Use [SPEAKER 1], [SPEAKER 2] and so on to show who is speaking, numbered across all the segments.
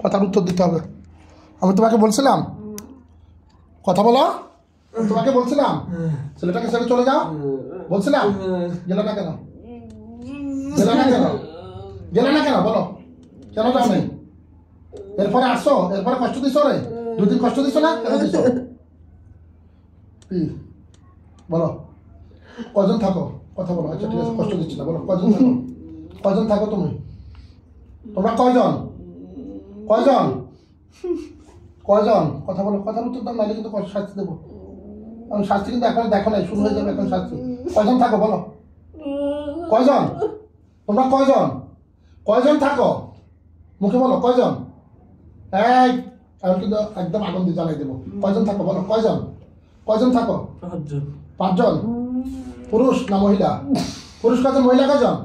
[SPEAKER 1] কথার উত্তর দিতে হবে। আমি তোমাকে বলছিলাম কথা বলো, তোমাকে বলছিলাম ছেলেটাকে ছেড়ে চলে যাও, বলছিলাম গেলে না কেন? গেলে না কেন? গেলে না কেন বলো, কেন যাও নাই? এরপরে আসছো, এরপরে কষ্ট দিছো রে, দুদিন কষ্ট দিছো না, কেন দিছো? বলো কজন থাকো, কথা বলো। আচ্ছা ঠিক আছে, কষ্ট দিচ্ছি না, বলো কজন থাকো, কজন থাকো তুমি? তোমরা কয়জন, কয়জন, কয়জন? কথা বলো, কথার উত্তর দাও, নাহলে কিন্তু শাস্তি দেবো আমি। শাস্তি কিন্তু এখন দেখো নাই, শুরু হয়ে যাবে এখন শাস্তি। কয়জন থাকো বলো, কয়জন? তোমরা কয়জন, কয়জন থাকো? মুখে বলো কয়জন? এই আমি কিন্তু একদম আগুন দিয়ে জ্বালাই দেবো। কয়জন থাকো বলো, কয়জন, কয়জন থাকো?
[SPEAKER 2] 5 জন।
[SPEAKER 1] 5 জন? পুরুষ না মহিলা? পুরুষ কজন, মহিলা কজন?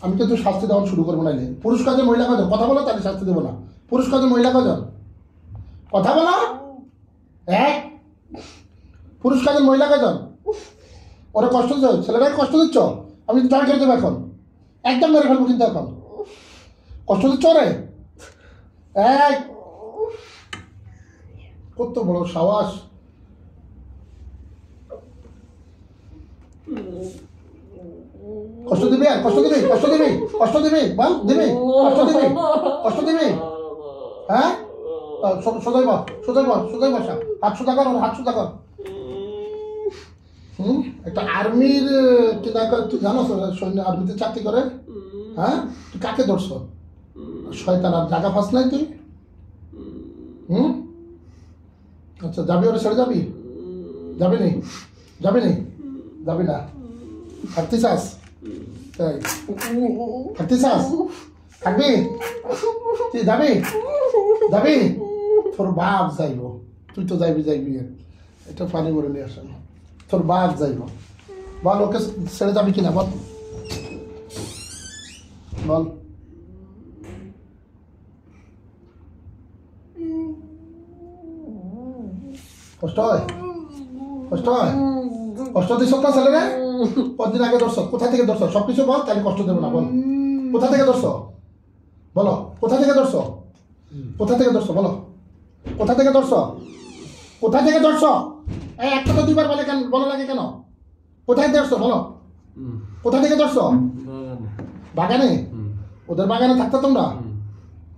[SPEAKER 1] আমি কিন্তু শাস্তি দেওয়া শুরু করবো নাইলে। পুরুষ কজন, মহিলা কজন? কথা বলো, তাহলে শাস্তি দেবো না। পুরুষ কজন, মহিলা কজন? কথা বলো। এক পুরুষ কজন, মহিলা কজন? ওরা কষ্ট দিচ্ছ, ছেলেটাকে কষ্ট দিচ্ছ, আমি কিন্তু করে দেবো এখন, একদম মেরে ফেলবো কিন্তু এখন। কষ্ট দিচ্ছ রে। এক কত বড় সাহস! কষ্ট দিবি, আর কষ্ট দিবি, কষ্ট দিবি, কষ্ট দিবি, বল দিবি, কষ্ট দিবি, কষ্ট দিবি। হ্যাঁ সোজাই বস, সোজাই বস, সোজাই বসা, হাত সোজা কর, হাত সোজা কর। একটা আর্মির কি না করে তুই জানো? সৈন্য আর্মিতে চাকরি করে। হ্যাঁ তুই কাকে ধরছ? শয়তান, আর জায়গা ফাঁস নাই তুই। আচ্ছা যাবি, ওরা ছেড়ে যাবি? যাবি নি, যাবি নি, যাবি না? থাকতে চাস? তাই থাকতে চাস? থাকবি? তুই যাবি, যাবি? তোর বাপ যাইব, তুই তো যাইবি, যাইবি। এটা পানি করে নিয়ে আসেন, তোর বাপ যাইব। বল ওকে ছেড়ে যাবি কিনা বল, বল। কষ্ট হয়, কষ্ট হয়, কষ্ট দিস না ছেলেরে? কতদিন আগে ধরছ, কোথা থেকে ধরছ? সবকিছু বল, তাহলে কষ্ট দেবো না। বল কোথা থেকে ধরছ, বলো কোথা থেকে ধরছ, কোথা থেকে ধরছ বলো, কোথা থেকে ধরছ, কোথা থেকে ধরছ? এই একটা তো দুইবার বলে কেন, বলা লাগে কেন? কোথায় ধরছ বলো, কোথা থেকে ধরছ? বাগানে? ওদের বাগানে থাকতো তোমরা?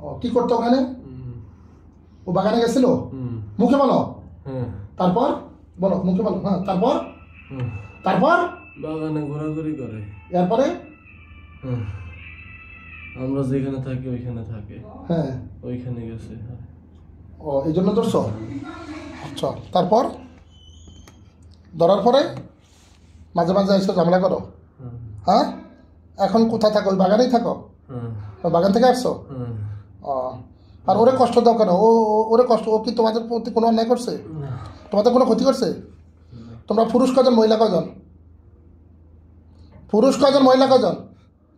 [SPEAKER 1] ও কি করতো ওখানে? ও বাগানে গেছিল? মুখে বলো। তারপর বলো, মুখে বলো। হ্যাঁ তারপর, তারপর
[SPEAKER 2] বাগানে ঘোরাঘুরি করে।
[SPEAKER 1] এরপরে
[SPEAKER 2] আমরা যেখানে থাকি ওইখানে থাকে।
[SPEAKER 1] হ্যাঁ
[SPEAKER 2] ওইখানে গেছে।
[SPEAKER 1] ও এই জন্য ধরছ? আচ্ছা তারপর ধরার পরে মাঝে মাঝে এসে ঝামেলা করো? হ্যাঁ এখন কোথায় থাকো? ওই বাগানেই থাকো? ওই বাগান থেকে আসছো? ও আর ওরে কষ্ট দাও কেন? ওরে কষ্ট, ও কি তোমাদের প্রতি কোনো অন্যায় করছে? তোমাদের কোনো ক্ষতি করছে? তোমরা পুরুষ কজন, মহিলা কজন? পুরুষ কজন, মহিলা কজন?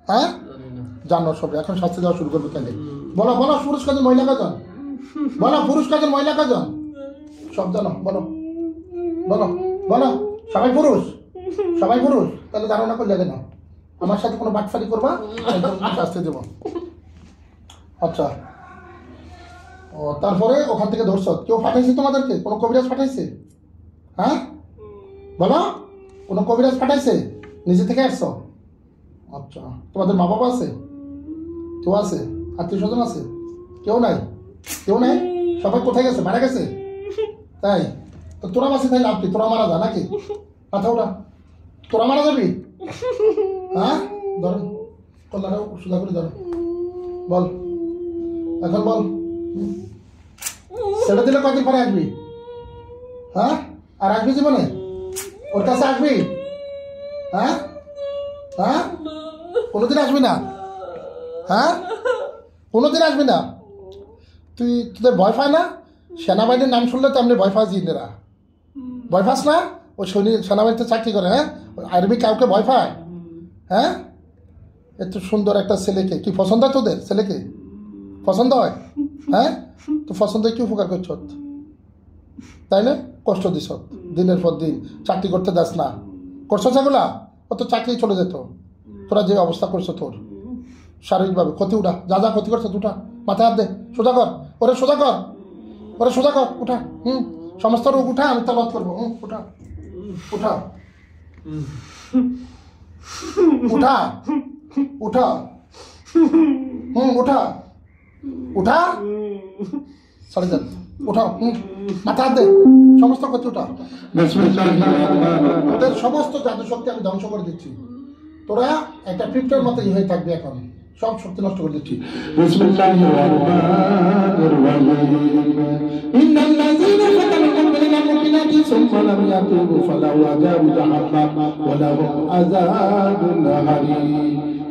[SPEAKER 1] হ্যাঁ জানো সব, এখন শাস্তি দেওয়া শুরু করবে তাহলে। বলো বলো পুরুষ কজন, মহিলা কজন? বলো পুরুষ কজন, মহিলা কজন? সব জানো, বলো বলো বলো। সবাই পুরুষ, সবাই পুরুষ? তাহলে জানো না করলে কেন? আমার সাথে কোনো বাটফারি করবা, শাস্তি দেব। আচ্ছা ও তারপরে ওখান থেকে ধরছ, কেউ পাঠাইছে তোমাদেরকে? কোনো কবিরাজ পাঠাইছে? হ্যাঁ বলো, কোনো কবিরাজ পাঠাইছে? নিজে থেকে আসছো? আচ্ছা তোমাদের মা বাবা আছে? কেউ আছে? আত্মীয় স্বজন আছে? কেউ নাই? কেউ নাই? সবাই কোথায় গেছে? মারা গেছে? তাই তো তোরা বাসে তাই লাভ কি? তোরা মারা যা নাকি? মাথা ওটা, তোরা মারা যাবি? হ্যাঁ ধরো, কল্যাণ সোজা করে ধরো, বল এখন বল। ছেড়ে দিলে কদিন পরে আসবি? হ্যাঁ আর আসবি জীবনে? ওর কাছে আসবি? হ্যাঁ হ্যাঁ কোনোদিন আসবি না? হ্যাঁ কোনোদিন আসবি না? তুই তোদের ভয় পায় না? সেনাবাহিনীর নাম শুনলে তো আপনি ভয় পাস জিনেরা, ভয় পাস না? ও সেনাবাহিনীতে চাকরি করে। হ্যাঁ আর্মি কাউকে ভয় পায়? হ্যাঁ এত সুন্দর একটা ছেলেকে কি পছন্দ হয় তোদের? ছেলেকে পছন্দ হয়? হ্যাঁ তো পছন্দ কি উপকার করছ? তাই না? কষ্ট দিস দিনের পর দিন, চাকরি করতে দাস না, করছো সেগুলা? ও তো চাকরি চলে যেত। তোরা যে অবস্থা করছো, তোর শারীরিকভাবে ক্ষতি, উঠা যা যা ক্ষতি করছো দুটা মাথায় হাত দে, সোজা কর, ওরে সোজা কর, ওরে সোজা কর, উঠা। সমস্ত রোগ উঠা, আমি তালাওয়াত করবো। উঠা উঠা উঠা উঠা উঠা উঠা, সরে যান, উঠাও। মাথা হাত দে, সমস্ত করতে উঠা। তোদের সমস্ত জাদু শক্তি আমি ধ্বংস করে দিচ্ছি। তোরা একটা পিঁপড়ের মতো হয়ে থাকবে এখন, সব শক্তি নষ্ট করে দিচ্ছি।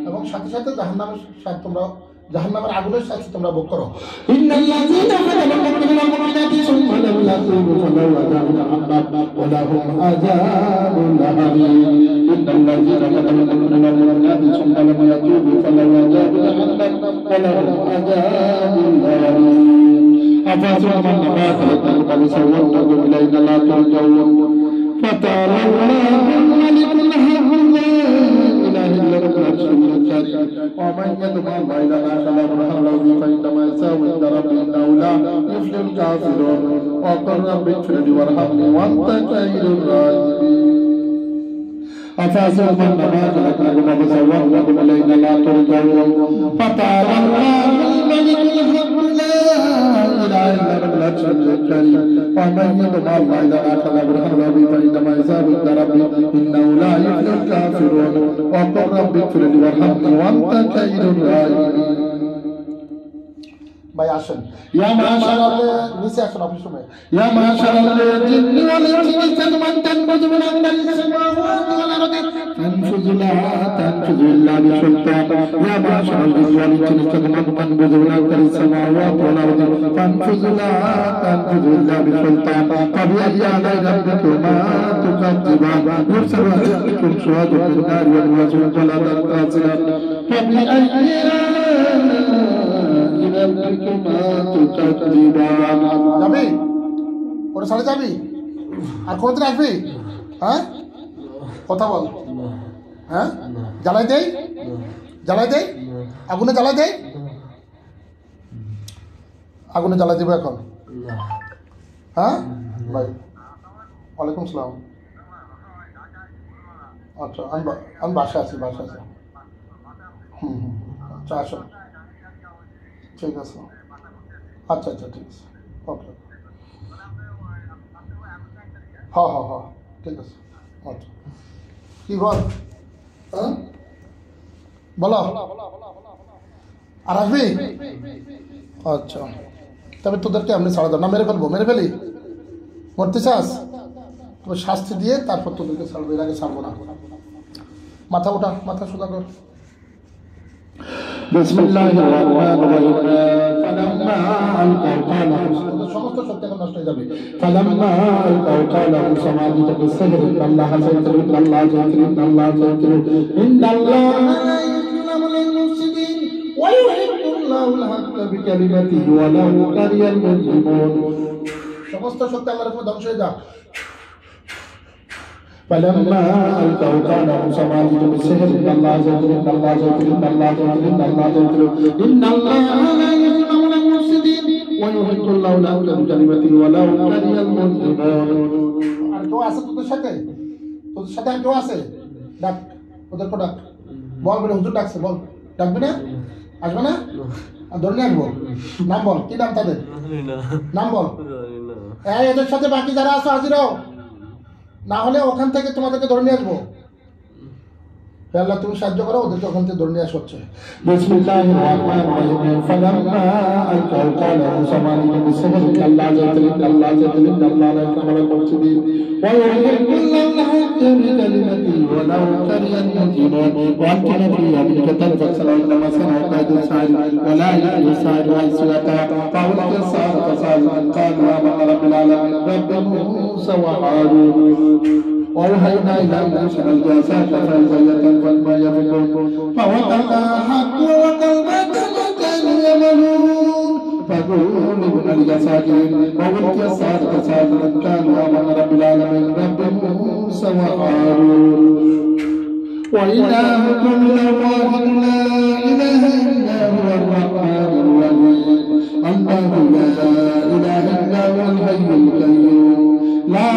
[SPEAKER 1] এবং সাথে সাথে জাহান্নামের সাথে তোমরা জাহান্নামের আগুনের সাথে তোমরা ভোগ করো।
[SPEAKER 3] ومن يدعو الله إلى آخر فإنما يساوي عند ربه إنه لا يفلح الكافرون وقل رب اغفر لي وارحمني وأنت خير الراحمين أفحسبتم أنما خلقناكم عبثا وأنكم إلينا لا ترجعون فتعالى الله الملك الحق لا إله إلا هو العزيز الكريم ومن يدعو الله إلى آخر فإنما يساوي عند ربه إنه لا يفلح الكافرون وقل رب اغفر لي وارحمني وأنت خير الراحمين
[SPEAKER 1] ভাই আসেন, নিচে আসেন অফিস রুমে।
[SPEAKER 3] يا معشر الجن والإنس استطعتم أن تنفذوا من أقطار السماوات والأرض فانفذوا لا تنفذوا إلا بسلطان يا معشر الجن والإنس استطعتم أن تنفذوا من أقطار السماوات والأرض فانفذوا لا تنفذوا إلا بسلطان فبأي آلاء ربكما تكذبان يرسل عليكم شهاد من نار والوزن جلدا قاسيا فبأي
[SPEAKER 1] যাবি ওরে সাড়ে যাবি আর কোনদিন আসবি? হ্যাঁ কথা বল। হ্যাঁ জ্বালাই দেই, জ্বালাই দেই, আগুনে জ্বালাই দেই, আগুনে জ্বালাই দেবো এখন। হ্যাঁ ভাই ওয়ালাইকুম সালাম। আচ্ছা আমি বাসায় আছি, বাসায় আছি। আচ্ছা আসুন, ঠিক আছে। আচ্ছা আচ্ছা ঠিক আছে, ওকে। হ্যাঁ হ্যাঁ হ্যাঁ ঠিক আছে। আচ্ছা কি বল? হ্যাঁ বলো, আর আসবি? আচ্ছা তবে তোদেরকে আমি ছাড়া দাও না, মেরে ফেলবো, মেরে ফেলি? মরতে চাস? তবে শাস্তি দিয়ে তারপর তোদেরকে ছাড়বো, এর আগে ছাড়বো না। মাথা ওঠা, মাথা সোজা কর।
[SPEAKER 3] بسم الله الرحمن الرحيم فلما ألقوا قال
[SPEAKER 1] সমস্ত সত্য এখন নষ্ট হয়ে যাবে।
[SPEAKER 3] فلما ألقوا قال موسى ما جئت بالسحر إن الله سيطر إن الله سيطر إن الله سيطر إن الله لا يظلم للمفسدين ويحب الله الحق بكلمته ولو كره المجرمون
[SPEAKER 1] সমস্ত সত্য আল্লাহর উপর ধ্বংস হয়ে যা।
[SPEAKER 3] فلما ألقوا قال موسى ما جئت بالسحر إن الله سيطر إن الله سيطر إن الله سيطر إن الله سيطر إن الله لا يظلم للمفسدين ويحب الله الحق بكلمته ولو كره المجرمون
[SPEAKER 1] আর কেউ আছে তোদের সাথে? তোদের সাথে আর কেউ আছে? ডাক ওদেরকে, ডাক, বল বলে হুজুর ডাকছে, বল। ডাকবি না? আসবে না? আর ধরে নিয়ে আসবো। নাম বল, কি নাম তাদের? নাম বল। এই এদের সাথে বাকি যারা আছে হাজির হও, না হলে ওখান থেকে তোমাদেরকে ধরে নিয়ে আসবো। আল্লাহ তুমি সাহায্য করো, ওদেরকে ওখান থেকে ধরে নিয়ে আসা হচ্ছে।
[SPEAKER 3] বিসমিল্লাহির রহমানির রহিম ফালাম্মা আলকাউ ক্বালা মুসা মা জিতু বিসসাহর আল্লাহ যাতিল আল্লাহ যাতিল আল্লাহ লা ইয়াকমালু মুফসিদিন ওয়া yuhibbuল্লাহু বিকালিমাতি ওয়া লাউ কারিয়াল মুজরিমুন ওয়া আনকানা ফি আবলিকা তানফাসলা ইন্নামা সানাউ কাইদু সাইল ওয়া লা ইয়াহদি সাইল ওয়া ইসরাতা ফাউল সার ফাসাল ক্বালু আmanna rabbil alamin rabbi musa wa harun وأوحينا إلى موسى الجاسات فإذا فلما يفكون فوقع حق وقلبك كانوا يملون فقولوا من الجساجين وألقي السحرة ساجدا كانوا آمن رب العالمين رب موسى وهارون وإلهكم لواحد لا إله إلا هو الرحمن الرحيم الله لا إله إلا هو الحي القيوم لا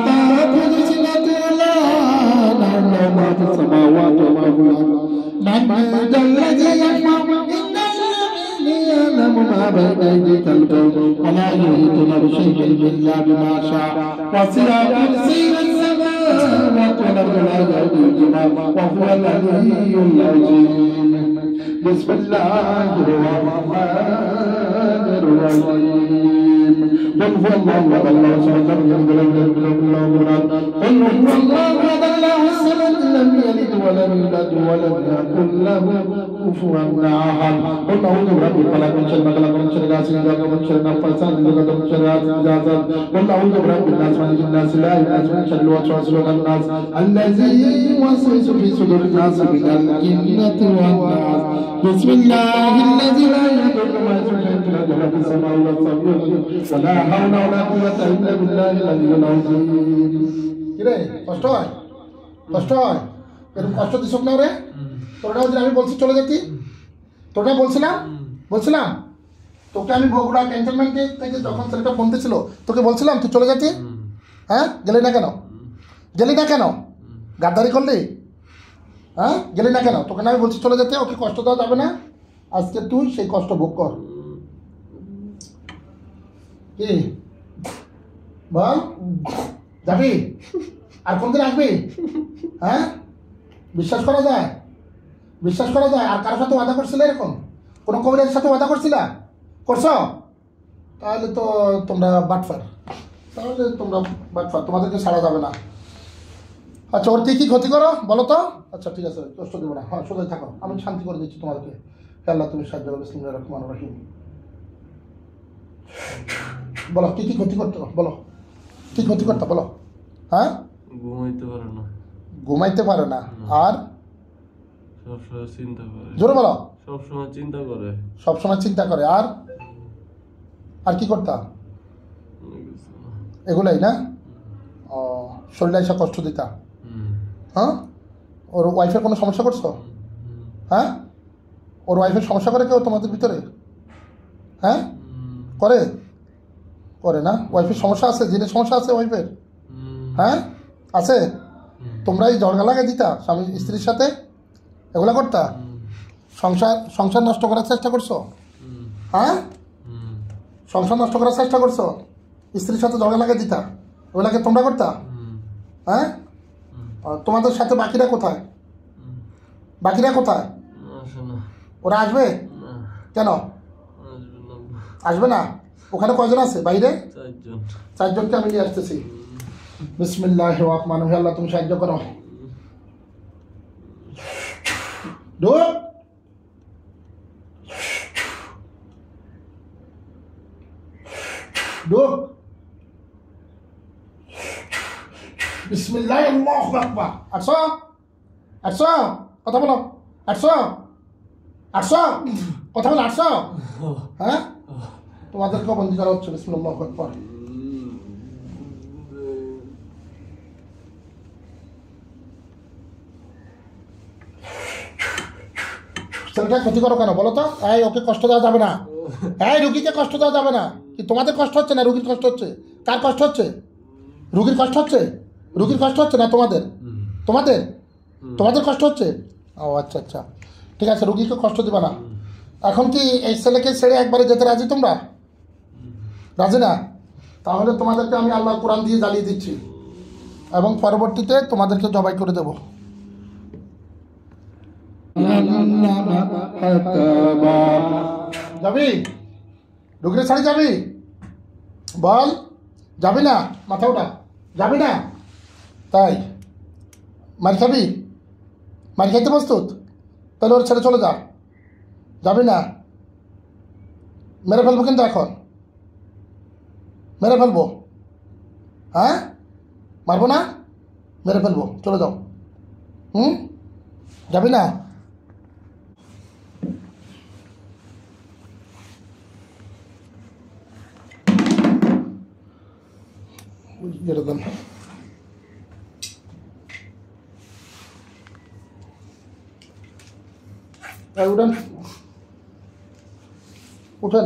[SPEAKER 3] تأخذه سنة ولا نوم له ما في السماوات وما في الأرض من ذا الذي يشفع عنده يعلم ما بين أيديهم ولا يحيطون بشيء إلا بما شاء وسع كرسيه السماوات والأرض لا يؤوده وهو العلي العظيم بسم الله الرحمن الرحيم قل هو الله أحد الله الصمد لم يلد ولم يولد قل هو الله أحد الله الصمد لم يلد ولم يولد ولم يكن له كفوا أحد قل أعوذ برب الفلق من شر ما خلق من شر غاسق إذا وقب من شر النفاثات في العقد من شر حاسد إذا حسد قل أعوذ برب الناس ملك الناس إله الناس من شر الوسواس الخناس الذي يوسوس في صدور الناس من الجنة والناس بسم الله الذي لا يضر مع اسمه في السماء والأرض ولا حول ولا قوة إلا بالله العلي العظيم
[SPEAKER 1] কিরে কষ্ট হয় এরকম কষ্ট দিস না রে তোরা যদি আমি বলছি চলে যেতি তোরা বলছিলাম তোকে আমি বগুড়া ক্যান্টনমেন্ট থেকে যখন ছেলেটা ফোন দিয়েছিল তোকে বলছিলাম তুই চলে যেতি হ্যাঁ গেলি না কেন গাদ্দারি করলি হ্যাঁ গেলি না কেন তোকে না আমি বলছি চলে যেতে ওকে কষ্ট দেওয়া যাবে না আজকে তুই সেই কষ্ট ভোগ কর কি বল যাবি আর কোনদিন আসবি হ্যাঁ বিশ্বাস করা যায় আর কারোর সাথে ওয়াদা করছিলে এরকম কোনো কবিরাজের সাথে ওয়াদা করছো তাহলে তো তোমরা বাটফার তোমাদেরকে ছাড়া যাবে না আচ্ছা ওর কি ক্ষতি করো বলো তো আচ্ছা ঠিক আছে কষ্ট দেবো না হ্যাঁ সোজাই থাকো আমি শান্তি করে দিচ্ছি তোমাদেরকে আল্লাহ তুমি সাহায্য করো বিসমিল্লাহির রহমানির রহিম বলো কি ক্ষতি করতে বলো কি ক্ষতি করতে বলো হ্যাঁ ঘুমাইতে পারো না আর
[SPEAKER 2] সবসময় চিন্তা করে
[SPEAKER 1] জোরে বলো
[SPEAKER 2] সবসময় চিন্তা করে
[SPEAKER 1] আর কি করতা এগুলাই না ও শরীরে এসে কষ্ট দিতা হ্যাঁ ওর ওয়াইফের কোনো সমস্যা করছো হ্যাঁ ওর ওয়াইফের সমস্যা করে কেউ তোমাদের ভিতরে হ্যাঁ করে না ওয়াইফের সমস্যা আছে জিনের সমস্যা আছে ওয়াইফের হ্যাঁ আছে তোমরাই ঝগড়া লাগাই দিতা স্বামী স্ত্রীর সাথে এগুলা করতা সংসার নষ্ট করার চেষ্টা করছো হ্যাঁ সংসার নষ্ট করার চেষ্টা করছো স্ত্রীর সাথে ঝগড়া লাগাই দিতা ওগুলাকে তোমরা করতা হ্যাঁ তোমাদের সাথে বাকিরা কোথায় ওরা আসবে কেন আসবে না ওখানে কয়জন আছে বাইরে 4 জনকে আমি নিয়ে আসতেছি বিসমিল্লাহির রহমানির রহিম আল্লাহ তুমি সাহায্য করো ঢোক বিসমিল্লাহ আল্লাহু আকবার 800 কথা বলো 800 কথা বলো 800 হ্যাঁ তোমাদেরকে বন্দী করা হচ্ছে বিসমিল্লাহ আল্লাহু আকবার ছেলেটা ক্ষতি করো কেন বলো তো ওকে কষ্ট দেওয়া যাবে না রুগীকে কষ্ট দেওয়া যাবে না কি তোমাদের কষ্ট হচ্ছে না রুগীর কষ্ট হচ্ছে কার কষ্ট হচ্ছে রুগীর কষ্ট হচ্ছে না তোমাদের কষ্ট হচ্ছে ও আচ্ছা ঠিক আছে রুগীকে কষ্ট দিবা না এখন কি এই ছেলেকে ছেড়ে একবারে যেতে রাজি তোমরা রাজি না তাহলে তোমাদেরকে আমি আল্লাহর কোরআন দিয়ে জ্বালিয়ে দিচ্ছি এবং পরবর্তীতে তোমাদেরকে জবাই করে দেব যাবি রুগীর ছাড়ি যাবি বল যাবি না মাথা ওটা যাবি না তাই মার খাইতে প্রস্তুত তাহলে ওর ছেড়ে চলে যাবি না মেরে ফেলবো কিন্তু এখন মেরে ফেলবো হ্যাঁ মারবো না মেরে ফেলবো চলে যাও যাবি না উঠেন উঠেন